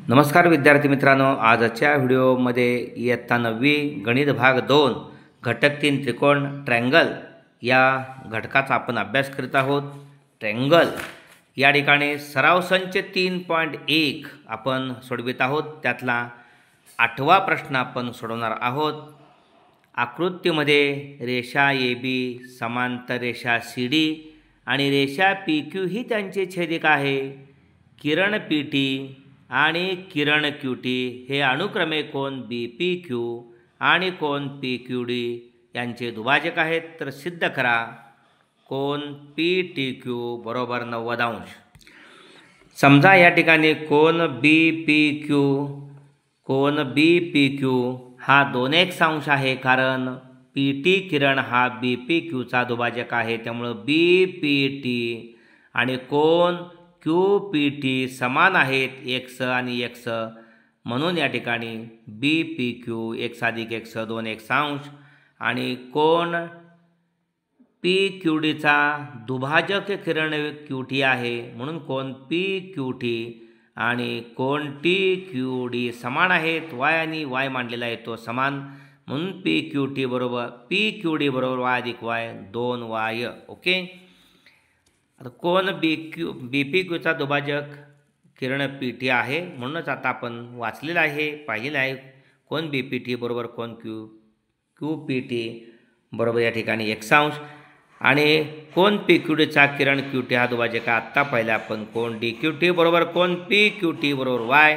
नमस्कार विद्यार्थी मित्रांनो, आजच्या व्हिडिओमध्ये इयत्ता 9वी गणित भाग 2 घटक 3 त्रिकोण ट्रँगल या घटकाचा आपण अभ्यास करीत आहोत। ट्रँगल या ठिकाणी सराव संच 3.1 आपण सोडवित आहोत। त्यातला 8वा प्रश्न आपण सोडवणार आहोत। आकृतीमध्ये रेषा AB समांतर रेषा CD आणि रेषा PQ ही त्यांचे छेदिक आहे। किरण PT आणि किरण QT हे अनुक्रमे कोन BPQ आणि कोन PQD यांचे दुभाजक आहेत। तर सिद्ध करा कोन PTQ बरोबर 90 अंश। समजा या ठिकाणी कोन BPQ हा 2x अंश आहे, कारण PT किरण हा BPQचा दुभाजक आहे। त्यामुळे BPT आणि कोन QPT समान आहेत, x आणि x, म्हणून या ठिकाणी BPQ x अधिक x 2x अंश आणि कोन PQDचा दुभाजक किरण QT आहे, म्हणून कोन PQT आणि कोन TQD समान आहेत। y आणि y मांडलेला आहे तो समान, म्हणून PQD बरोबर y अधिक y 2y। ओके, आता कोन BPQचा दुभाजक किरण PT आहे, म्हणूनच आता आपण वाचलेलं आहे, पाहिलेलं आहे। कोन BPT बरोबर कोन QPT बरोबर या ठिकाणी x अंश आणि कोन PQDचा किरण QT हा दुभाजक आत्ता पाहिला आपण। कोन DQT बरोबर कोन PQT बरोबर y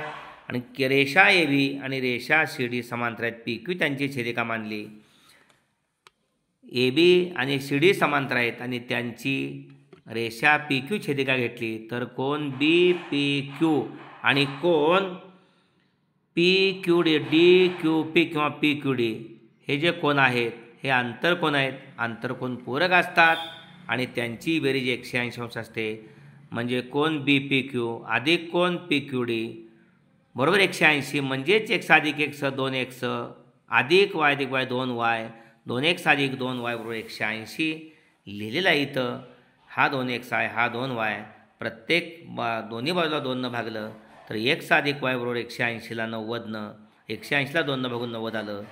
आणि रेषा AB आणि रेषा CD समांतर आहेत। PQ त्यांची छेदिका मानली, AB आणि CD समांतर आहेत आणि त्यांची रेषा PQ छेदिका घेतली, तर कोन BPQ आणि कोन PQD DQP किंवा PQD हे जे कोन आहेत हे आंतरकोन आहेत। आंतरकोन पूरक असतात आणि त्यांची बेरीज 180 अंश असते, म्हणजे कोन BPQ अधिक कोन PQD बरोबर 180, म्हणजेच x अधिक x 2x अधिक y अधिक y 2y 2x अधिक 2y बरोबर 180 लिहिलेला आहे। इथं हा 2x आहे, हा 2y, प्रत्येक दोन्ही बाजूला 2 भागलं तर x अधिक y बरोबर 180ला 90 180ला 2 भागून 90 आलं,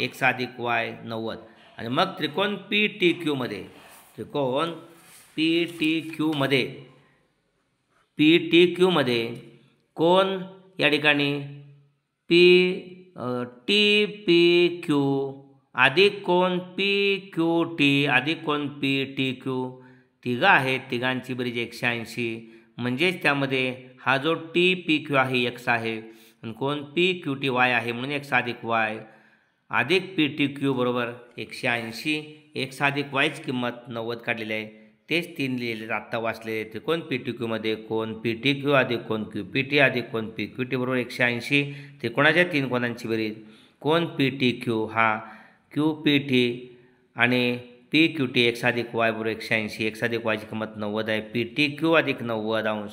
x अधिक y 90। आणि मग त्रिकोण PTQ मध्ये कोन या ठिकाणी TPQ अधिक कोन PQT अधिक कोन PTQ तिघं आहेत, तिघांची बेरीज 180, म्हणजेच त्यामध्ये हा जो TPQ आहे x आहे आणि कोन PQT y आहे, म्हणून x अधिक y अधिक PTQ बरोबर 180। x अधिक y ची किंमत 90 काढलेली आहे, तेच 3 लिहिलेले आत्ता वाचलेले। त्रिकोण PTQ मध्ये कोन PTQ अधिक कोन QPT अधिक कोन PQT बरोबर 180। त्रिकोणाच्या 3 कोनांची बेरीज कोन PTQ हा QPT आणि PQT x अधिक y बरोबर 180, x अधिक y ची किंमत 90 आहे। PTQ अधिक 90 अंश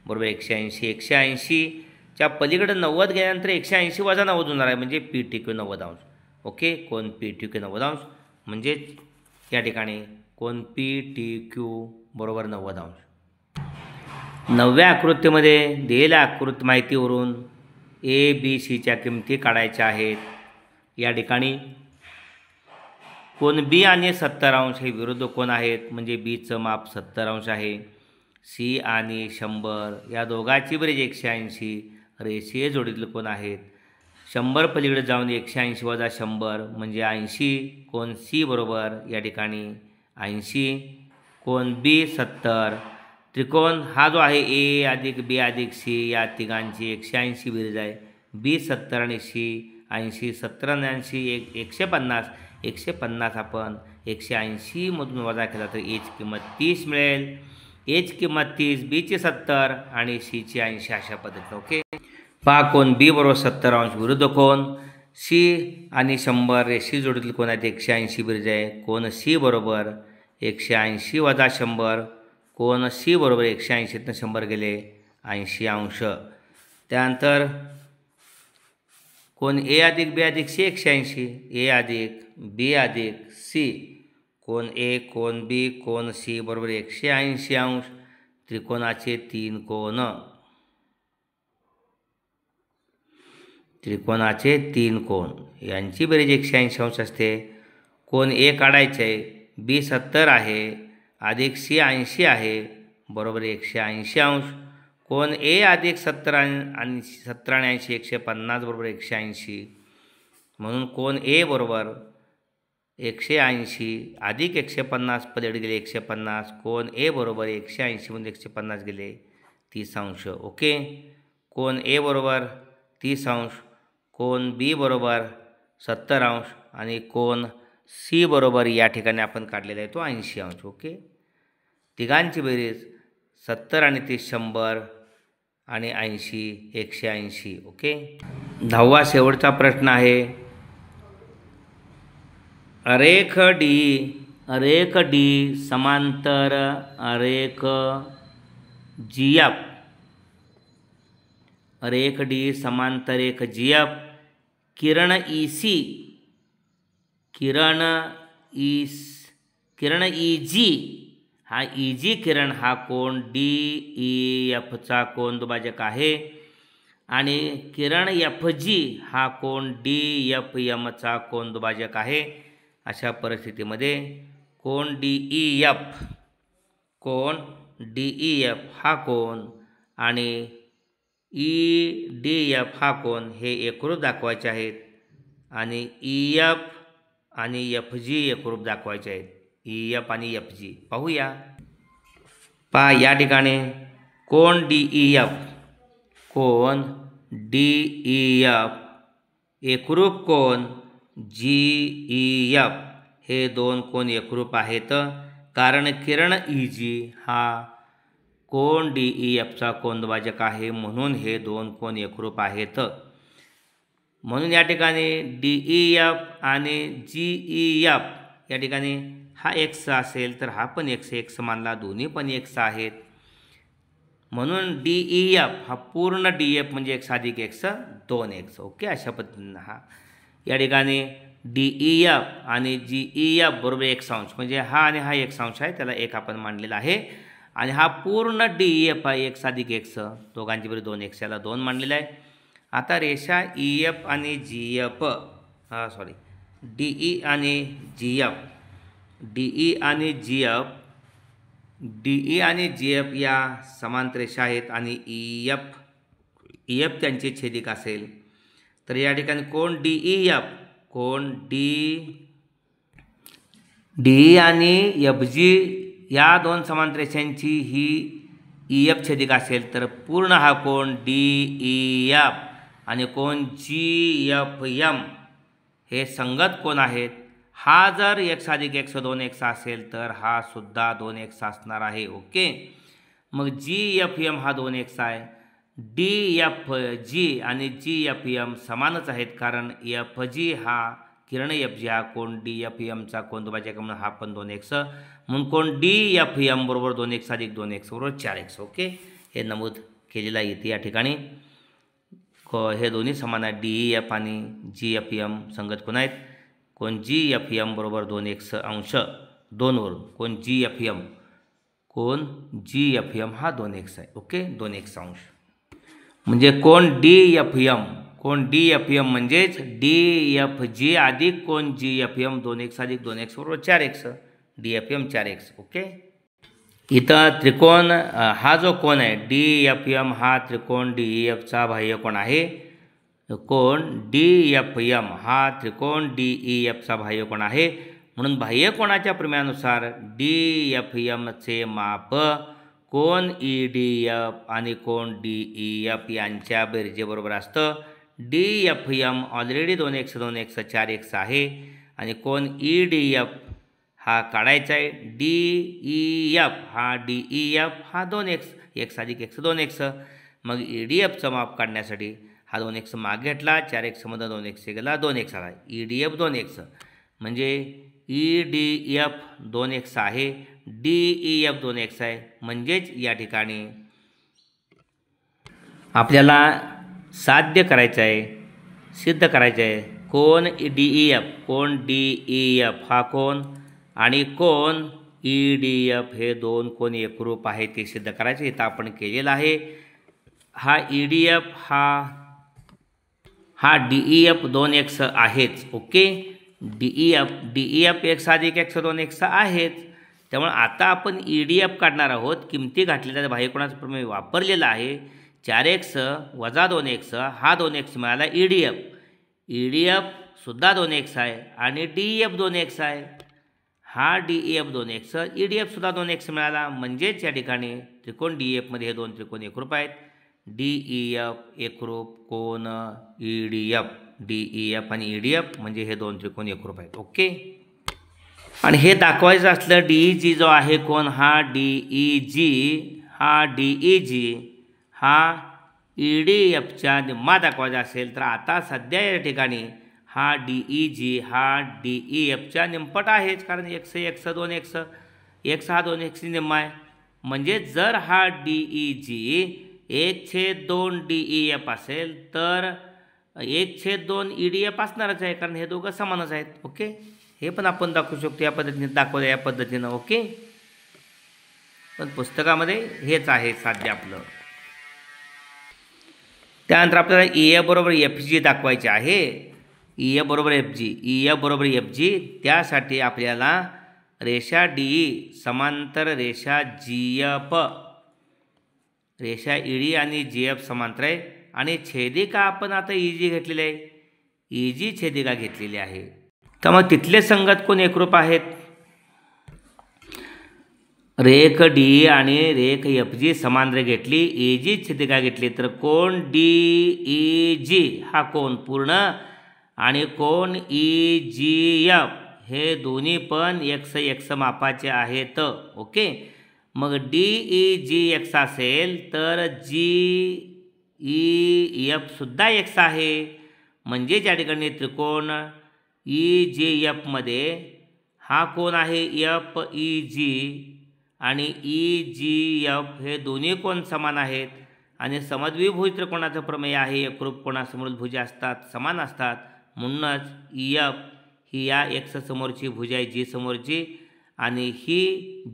बरोबर 180, 180च्या पलीकडे 90 गेल्यानंतर 180 वजा 90 होणार आहे, म्हणजे PTQ 90 अंश। ओके, कोन PTQ 90 अंश, म्हणजेच या ठिकाणी कोन PTQ बरोबर 90 अंश। 9व्या आकृतीमध्ये दिलेल्या आकृती माहितीवरून ABCच्या किमती काढायच्या आहेत। या ठिकाणी कोन B आणि 70 अंश हे विरुद्ध कोन आहेत, म्हणजे Bचं माप 70 अंश आहे। C आणि 100 या दोघांची बेरीज 180 रेषीय जोडीतील कोन आहेत। 100 पलीकडे जाऊन 180 वजा 100 म्हणजे 80, कोन C बरोबर या ठिकाणी 80, कोन B 70। त्रिकोण हा जो आहे A अधिक B अधिक C या तिघांची 180 बेरीज आहे। B 70 आणि C 80, 70 आणि 80 150, 150 आपण 180 मधून वजा केला तर A ची किंमत 30 मिळेल। A ची किंमत 30, B ची 70 आणि C ची 80 अशा पद्धतीने। ओके, पहा कोन B बरोबर 70 अंश विरुद्ध कोन C आणि 100 रेषीय जोडीतील कोन आहेत, 180 बेरीज आहे। कोन C बरोबर 180 वजा 100, कोन C बरोबर 180 100 गेले 80 अंश। त्यानंतर कोन A अधिक B अधिक C 180, A अधिक B अधिक C, cone A cone B cone C बरोबर 180 अंश। त्रिकोणाचे 3 कोन त्रिकोणाचे 3 कोन यांची बेरीज 180 अंश असते. कोन ए काढायचे आहे, बी 70 आहे अधिक सी 80 आहे बरोबर 180 अंश. कोन ए अधिक 70 आणि 70 आणि 80 150 बरोबर 180. म्हणून कोन ए बरोबर 180 अधिक 150 पलीकडे गेले 150. कोन ए बरोबर 180 मध्ये 150 गेले 30 अंश. ओके. कोन ए बरोबर 30 अंश. कोन बी बरोबर 70 अंश आणि कोन सी बरोबर या ठिकाणी आपण काढलेला आहे तो 80 अंश. ओके. तिघांची बेरीज 70 आणि 30 100 आणि 80 180. ओके. 10वा शेवटचा प्रश्न आहे. रेख डी समांतर रेख जीएफ. रेख डी समांतर रेख जीएफ. किरण ईजी हा ईजी किरण हा कोन DEF चा कोन दुभाजक आहे आणि किरण FG हा कोन DFM चा कोन दुभाजक आहे. अशा परिस्थितीमध्ये कोन DEF हा कोन आणि EDF हा कोन हे एकरूप दाखवायचे आहेत आणि EF आणि FG एकरूप दाखवायचे आहेत. EF आणि FG पाहूया. पहा या ठिकाणी कोन DEF एकरूप कोन GEF हे दोन कोन एकरूप आहेत कारण किरण EG हा कोन DEF चा कोन दुभाजक आहे म्हणून हे दोन कोन एकरूप आहेत. म्हणून या ठिकाणी DEF आणि GEF या ठिकाणी हा x असेल तर हा पण x मानला, दोन्ही पण x आहेत. म्हणून DEF हा पूर्ण DF म्हणजे x अधिक x 2x. ओके. अशा पद्धतीनं हा या ठिकाणी DEF आणि GEF बरोबर 1 अंश म्हणजे हा आणि हा 1 अंश आहे त्याला 1 आपण मांडलेला आहे आणि हा पूर्ण DEF आहे x अधिक x दोघांची बेरीज 2x याला 2 मांडलेला आहे. आता रेषा EF आणि GF DE आणि GF या समांतर रेषा आहेत आणि EF त्यांचे छेदिक असेल तर या ठिकाणी कोन DE आणि FG या दोन समांतर रेषांची ही EF छेदिक असेल तर पूर्ण हा कोन DEF आणि कोन GFM हे संगत कोन आहेत. हा जर x अधिक x 2x असेल तर हा सुद्धा 2x असणार आहे. ओके. मग GFM हा 2x आहे. DFG आणि GFM समानच आहेत कारण FG हा किरण FG हा कोन DFM चा कोन दुभाजक म्हणून हा पण 2x म्हणून कोन DFM बरोबर 2x अधिक 2x बरोबर 4x. ओके. हे नमूद केलेलं आहे इथे या ठिकाणी. हे दोन्ही समान आहे. DEF आणि GFM संगत कोण आहेत. कोन GFM बरोबर 2x अंश 2 वरून कोन GFM हा 2x आहे. ओके. 2x अंश म्हणजे कोन DFM म्हणजेच DFG अधिक कोन GFM 2x अधिक 2x बरोबर 4x DFM 4x. ओके. इथं त्रिकोण हा जो कोन आहे DFM हा त्रिकोण DEF चा बाह्य कोन आहे. कोन DFM हा त्रिकोण DEF चा बाह्य कोन आहे म्हणून बाह्य कोनाच्या प्रमेयानुसार DFM चे माप कोन EDF आणि कोन DEF यांच्या बेरजेबरोबर असतं. DFM ऑलरेडी 2x 4x आहे आणि कोन EDF हा काढायचा आहे. DEF हा 2x x अधिक x 2x. मग EDFचं माप काढण्यासाठी हा 2x मागे घेतला 4x मध्ये 2x गेला 2x आला. EDF 2x म्हणजे EDF 2x आहे DEF 2x आहे म्हणजेच या ठिकाणी आपल्याला साध्य करायचं आहे सिद्ध करायचं आहे कोन DEF हा कोन आणि कोन EDF हे दोन कोन एकरूप आहे ते सिद्ध करायचे. इथं आपण केलेलं आहे. हा EDF हा DEF 2x आहेच. ओके, DEF x अधिक x 2x आहेच. त्यामुळे आता आपण EDF काढणार आहोत. किमती घातलेल्या बाह्यकोनाचा प्रमेय वापरलेला आहे. 4x वजा 2x हा 2x मिळाला EDF सुद्धा 2x आहे आणि DEF 2x आहे. हा DEF 2x EDF सुद्धा 2x मिळाला. म्हणजेच या ठिकाणी त्रिकोण DEF मध्ये हे दोन त्रिकोण एकरूप आहेत. DEF एकरूप कोन DEF आणि EDF म्हणजे हे दोन त्रिकोण एकरूप आहेत. ओके, आणि हे दाखवायचं असलं DEG जो आहे कोण हा DEG हा EDFच्या निम्मा दाखवायचा असेल तर आता सध्या या ठिकाणी हा DEG हा DEFच्या निमपट आहेच. कारण x 2x x हा 2x निम्मा आहे. म्हणजे जर हा DEG 1/2 DEF असेल तर 1/2 EDF असणारच आहे. कारण हे दोघं समानच आहेत. ओके, हे पण आपण दाखवू शकतो या पद्धतीने, दाखवलं या पद्धतीनं. ओके, पण पुस्तकामध्ये हेच आहे साध्य आपलं. त्यानंतर आपल्याला EF बरोबर FG दाखवायचे आहे. EF बरोबर FG त्यासाठी आपल्याला रेषा DE समांतर रेषा GF, रेषा ED आणि GF समांतर आहे आणि छेदिका आपण आता EG घेतलेली आहे. EG छेदिका घेतलेली आहे. त्यामुळे तिथले संगत कोण एकरूप आहेत. रेख DE आणि रेख FG समांतर घेतली, EG छेदिका घेतली तर कोण DEG हा कोण पूर्ण आणि कोण EGF हे दोन्ही पण x मापाचे आहेत. ओके, मग DEGX असेल तर GEF सुद्धा x आहे. म्हणजे या ठिकाणी त्रिकोण EGF मध्ये हा कोण आहे FEG आणि EGF हे दोन्ही कोण समान आहेत आणि समद्विभुज त्रिकोणाचं प्रमेय आहे. एकरूप कोणासमोर भुजा असतात, समान असतात. म्हणूनच EF ही या x समोरची भुजा आहे G समोरची आणि ही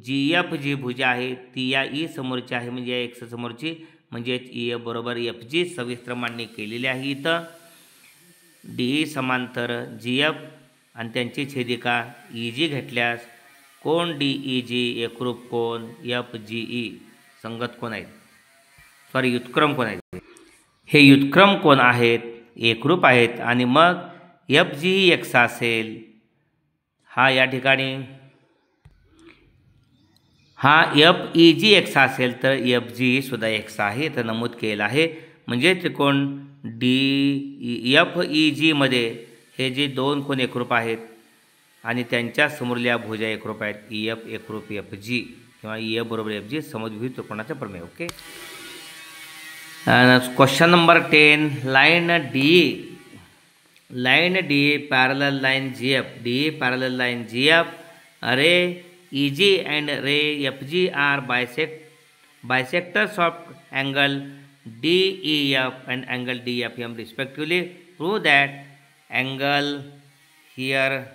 GF जी भुजा आहे ती या E समोरची आहे म्हणजे या x समोरची. म्हणजे EF बरोबर FG सविस्तर मांडणी केलेली आहे. इथं DE समांतर GF आणि त्यांची छेदिका EG घेतल्यास कोण DEG एकरूप कोण FGE संगत कोण आहेत, सॉरी व्युत्क्रम कोण आहेत. हे व्युत्क्रम कोण आहेत, एकरूप आहेत. आणि मग FGE x असेल, हा या ठिकाणी हा FEG x असेल तर FGE सुद्धा x आहे तर नमूद केलेलं आहे. म्हणजे त्रिकोण FEG मध्ये हे जे दोन कोण एकरूप आहेत आणि त्यांच्या समोरल्या भुजा एकरूप आहेत. EF एकरूप FG किंवा EF बरोबर FG समद्विभुज त्रिकोणाचा प्रमेय. Okay, question number 10. Line DE parallel line GF, DE parallel line GF, ray EG and ray FG are bisectors of angle DEF and angle DFM respectively. Prove that angle here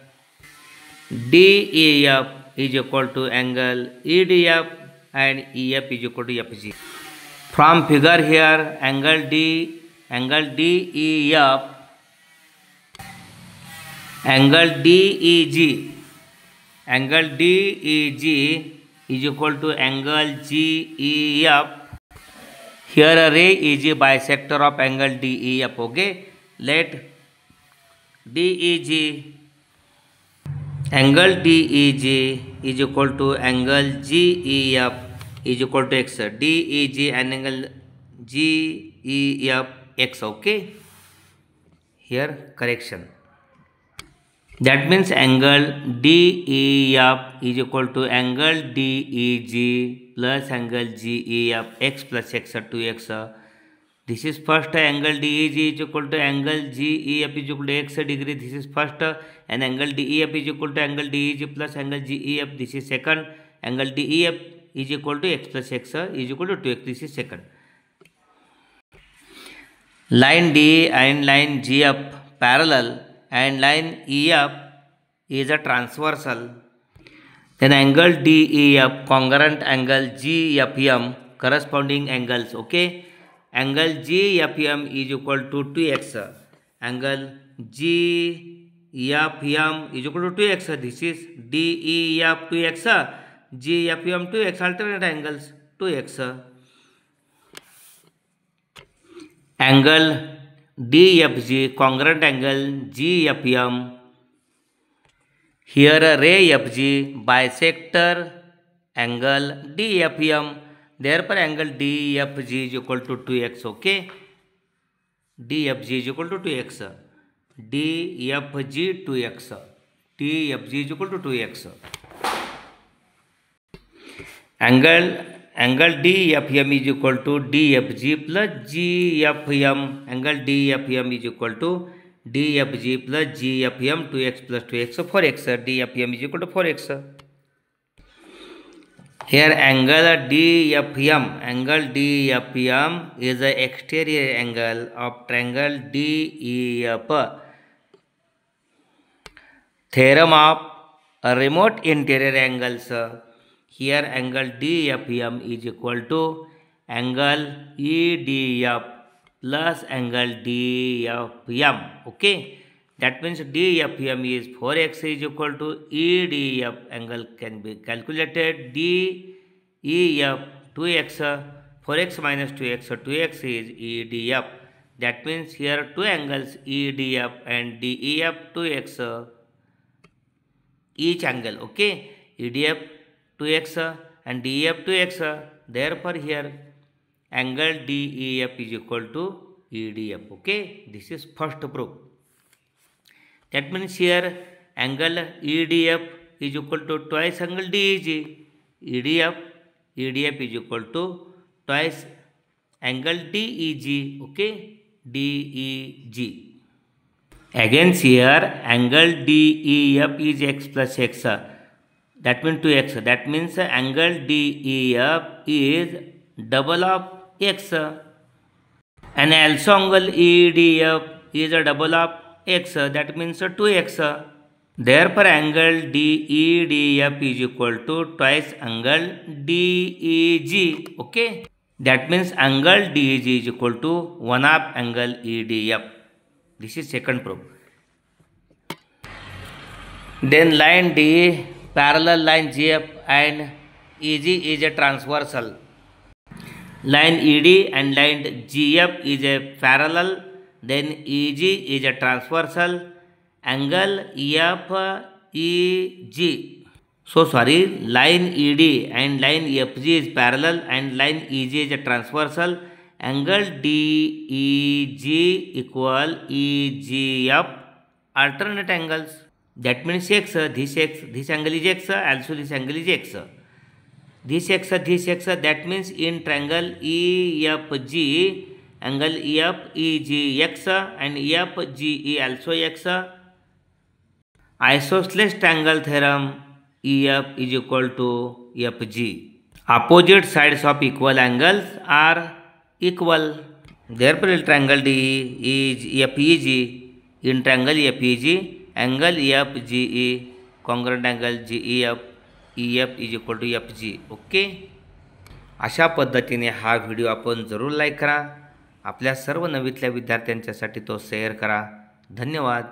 DEF is equal to angle EDF and EF is equal to FG. From figure here, angle DEF, angle DEG is equal to angle GEF. Here a ray is a bisector of angle DEF. Okay, let angle DEG is equal to angle GEF is equal to x. DEG and angle GEF x. Okay, here correction. That means angle DEF is equal to angle DEG plus angle GEF x plus x at 2x. This is first. Angle DEG is equal to angle GEF is equal to x degree. This is first. And angle DEF is equal to angle DEG plus angle GEF. This is second. Angle DEF is equal to x plus x is equal to 2x. This is second. Line DE and line GF parallel and line EF is a transversal. Then angle DEF congruent angle GFM corresponding angles. Okay, angle GFM is equal to 2x angle GFM is equal to 2x. This is DEF 2x, GFM 2x, alternate angles 2x. Angle DFG, congruent angle GFM. Here ray FG bisector angle DFM. Therefore angle DFG is equal to 2x. Okay, DFG is equal to 2x. DFG 2x. DFG is equal to 2x. Angle DFM is equal to DFG plus GFM. Angle DFM is equal to DFG plus GFM 2x plus 2x, so 4x. DFM is equal to 4x. Here angle DFM is the exterior angle of triangle DEF. Theorem of remote interior angles. Here angle DFM is equal to angle EDF plus angle DFM. Okay, that means DFM is 4x is equal to EDF. Angle can be calculated. DEF 2x, 4x minus 2x, so 2x is EDF. That means here two angles EDF and DEF 2x each angle. Okay, EDF 2x and DEF 2x. Therefore here angle DEF is equal to EDF. Okay, this is first proof. That means here angle EDF is equal to twice angle DEG. EDF is equal to twice angle DEG. Okay, DEG. Again here angle DEF is x plus x. That means 2x. That means angle DEF is double of x. And also angle EDF is a double of x. That means 2x. Therefore angle DEDF is equal to twice angle DEG. Okay, that means angle DEG is equal to 1 half angle EDF. This is second proof. Then line D parallel line GF and EG is a transversal. Line ED and line GF is a parallel, then EG is a transversal. Angle FEG. So sorry, line ED and line FG is parallel and line EG is a transversal. Angle DEG equal EGF, alternate angles. That means x, this angle is x, also this angle is x. This x, that means in triangle EFG, angle EFEG x and EFGE also x. Isosceles triangle theorem, EF is equal to FG. Opposite sides of equal angles are equal. Therefore triangle D is FEG. In triangle FEG, angle EFGE, congruent angle GEF, EF is equal to FG. Okay, अशा पद्धतीने हा video आपण जरूर like करा. आपल्या सर्व नवीतल्या विद्यार्थ्यांच्यासाठी तो share करा. धन्यवाद.